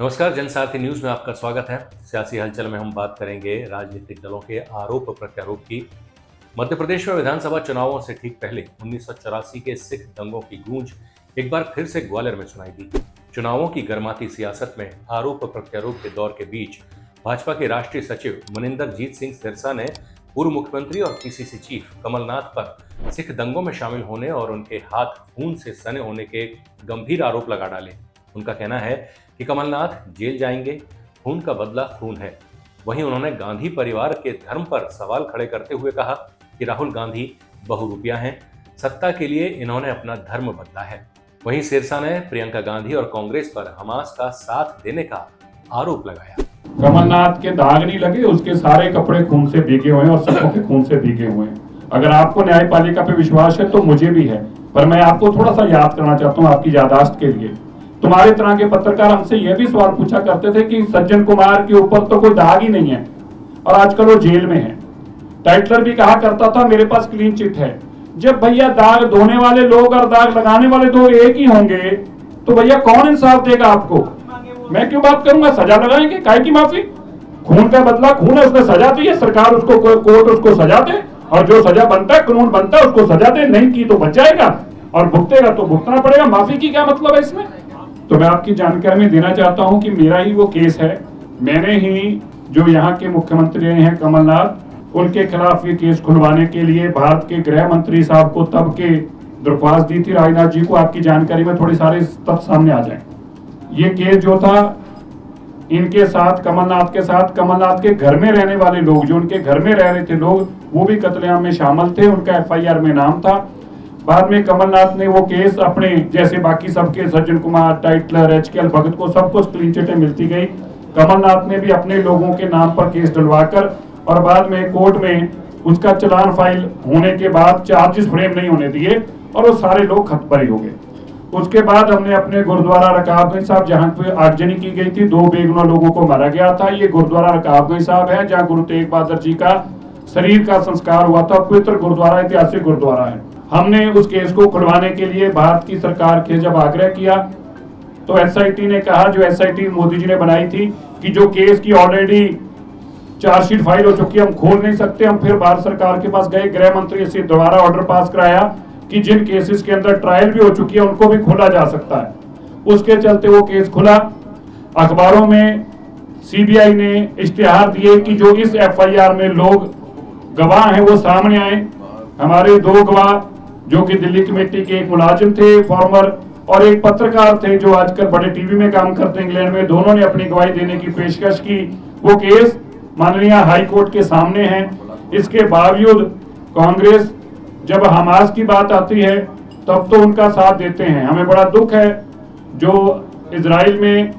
नमस्कार, जनसारथी न्यूज में आपका स्वागत है। सियासी हलचल में हम बात करेंगे राजनीतिक दलों के आरोप प्रत्यारोप की। मध्य प्रदेश में विधानसभा चुनावों से ठीक पहले 1984 के सिख दंगों की गूंज एक बार फिर से ग्वालियर में सुनाई दी। चुनावों की गर्माती सियासत में आरोप प्रत्यारोप के दौर के बीच भाजपा के राष्ट्रीय सचिव मनिंदरजीत सिंह सिरसा ने पूर्व मुख्यमंत्री और पीसीसी चीफ कमलनाथ पर सिख दंगों में शामिल होने और उनके हाथ खून से सने होने के गंभीर आरोप लगा डाले। उनका कहना है कि कमलनाथ जेल जाएंगे, खून का बदला खून है। वहीं उन्होंने गांधी परिवार के धर्म पर सवाल खड़े करते हुए कहा कि राहुल गांधी बहुरूपिया हैं, सत्ता के लिए इन्होंने अपना धर्म बदला है। वहीं सिरसा ने प्रियंका गांधी और कांग्रेस पर हमास का साथ देने का आरोप लगाया। कमलनाथ के दाग नहीं लगे, उसके सारे कपड़े खून से भीगे हुए हैं और सबों के खून से भीगे हुए हैं। अगर आपको न्यायपालिका पे विश्वास है तो मुझे भी है, पर मैं आपको थोड़ा सा याद करना चाहता हूँ आपकी याददाश्त के लिए। तुम्हारे तरह के पत्रकार हमसे यह भी सवाल पूछा करते थे कि सज्जन कुमार के ऊपर तो कोई दाग ही नहीं है और आजकल वो जेल में है। टाइटलर भी कहा करता था मेरे पास क्लीन चिट है। जब भैया दाग धोने वाले लोग और दाग लगाने वाले दो एक ही होंगे तो भैया कौन इंसाफ देगा आपको? मैं क्यों बात करूंगा? सजा लगाएंगे, काहे की माफी? खून का बदला खून है, उसने सजा दी है, सरकार उसको कोर्ट उसको सजा दे और जो सजा बनता है कानून बनता है उसको सजा दे, नहीं की तो बच जाएगा और भुगतेगा तो भुगतना पड़ेगा। माफी की क्या मतलब है इसमें? तो मैं आपकी जानकारी में देना चाहता हूं कि मेरा ही वो केस है। मैंने ही जो यहाँ के मुख्यमंत्री हैं कमलनाथ, उनके खिलाफ ये केस खुलवाने के लिए भारत के गृह मंत्री साहब को तब के दरख्वास्त दी थी राजनाथ जी को। आपकी जानकारी में थोड़ी सारे तथ्य सामने आ जाए। ये केस जो था इनके साथ कमलनाथ के साथ कमलनाथ के घर में रहने वाले लोग, जो उनके घर में रह रहे थे लोग, वो भी कत्लेआम में शामिल थे। उनका FIR में नाम था। बाद में कमलनाथ ने वो केस अपने जैसे बाकी सबके सज्जन कुमार, टाइटलर, HKL भगत को सबको क्लीन चिटें मिलती गई। कमलनाथ ने भी अपने लोगों के नाम पर केस डलवाकर और बाद में कोर्ट में उसका चालान फाइल होने के बाद चार्जेस फ्रेम नहीं होने दिए और वो सारे लोग खत बरी हो गए। उसके बाद हमने अपने गुरुद्वारा रकाबगंज साहब, जहाँ पे आगजनी की गई थी, 2 बेगुनाह लोगों को मारा गया था। ये गुरुद्वारा रकाबगंज साहब है जहाँ गुरु तेग बहादुर जी का शरीर का संस्कार हुआ था। पवित्र गुरुद्वारा, ऐतिहासिक गुरुद्वारा है। हमने उस केस को खुलवाने के लिए भारत की सरकार के जब आग्रह किया तो SIT ने कहा, जो SIT मोदी जी ने बनाई थी, कि जो केस की ऑलरेडी चार्जशीट फाइल हो चुकी है हम खोल नहीं सकते। हम फिर भारत सरकार के पास गए, गृह मंत्री से दोबारा ऑर्डर पास कराया कि जिन केसेस के अंदर ट्रायल भी हो चुकी है उनको भी खोला जा सकता है। उसके चलते वो केस खुला। अखबारों में CBI ने इश्तिहार दिए कि जो इस FIR में लोग गवाह हैं वो सामने आए। हमारे 2 गवाह जो कि दिल्ली कमेटी के एक मुलाजिम थे फॉर्मर और एक पत्रकार थे जो आजकल बड़े टीवी में काम करते हैं इंग्लैंड में, दोनों ने अपनी गवाही देने की पेशकश की। वो केस माननीय हाई कोर्ट के सामने है। इसके बावजूद कांग्रेस जब हमास की बात आती है तब तो उनका साथ देते हैं। हमें बड़ा दुख है जो इजराइल में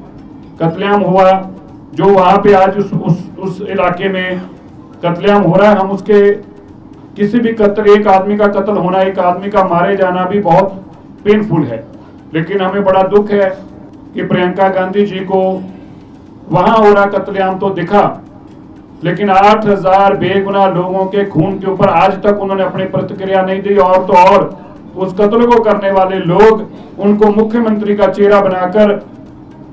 कत्लेआम हुआ, जो वहां पे आज उस इलाके में कत्लेआम हो रहा है। हम उसके किसी भी कत्ल, एक आदमी का कत्ल होना, एक आदमी का मारे जाना भी बहुत पेनफुल है, लेकिन हमें बड़ा दुख है कि प्रियंका गांधी जी को वहां हो रहा कत्लेआम तो दिखा, लेकिन 8000 बेगुनाह लोगों के खून के ऊपर आज तक उन्होंने अपनी प्रतिक्रिया नहीं दी। और तो और उस कत्ल को करने वाले लोग उनको मुख्यमंत्री का चेहरा बनाकर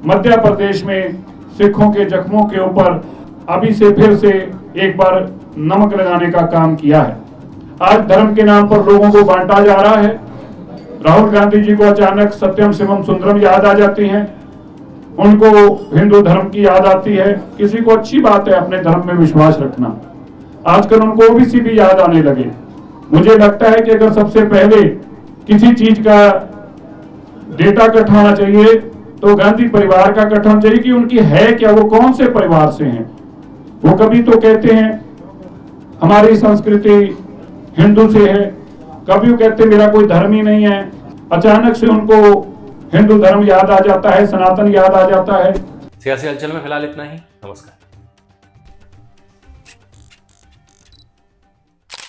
मध्य प्रदेश में सिखों के जख्मों के ऊपर अभी से फिर से एक बार नमक लगाने का काम किया है। आज धर्म के नाम पर लोगों को बांटा जा रहा है। राहुल गांधी जी को अचानक सत्यम शिवम सुंदरम याद आ जाती हैं, उनको हिंदू धर्म की याद आती है। किसी को अच्छी बात है अपने धर्म में विश्वास रखना, आजकल उनको OBC भी याद आने लगे। मुझे लगता है कि अगर सबसे पहले किसी चीज का डेटा इकट्ठा होना चाहिए तो गांधी परिवार का इकट्ठा होना चाहिए कि उनकी है क्या, वो कौन से परिवार से हैं। वो कभी तो कहते हैं हमारी संस्कृति हिंदू से है, कभी वो कहते मेरा कोई धर्म ही नहीं है। अचानक से उनको हिंदू धर्म याद आ जाता है, सनातन याद आ जाता है। सियासी हलचल में फिलहाल इतना ही। नमस्कार।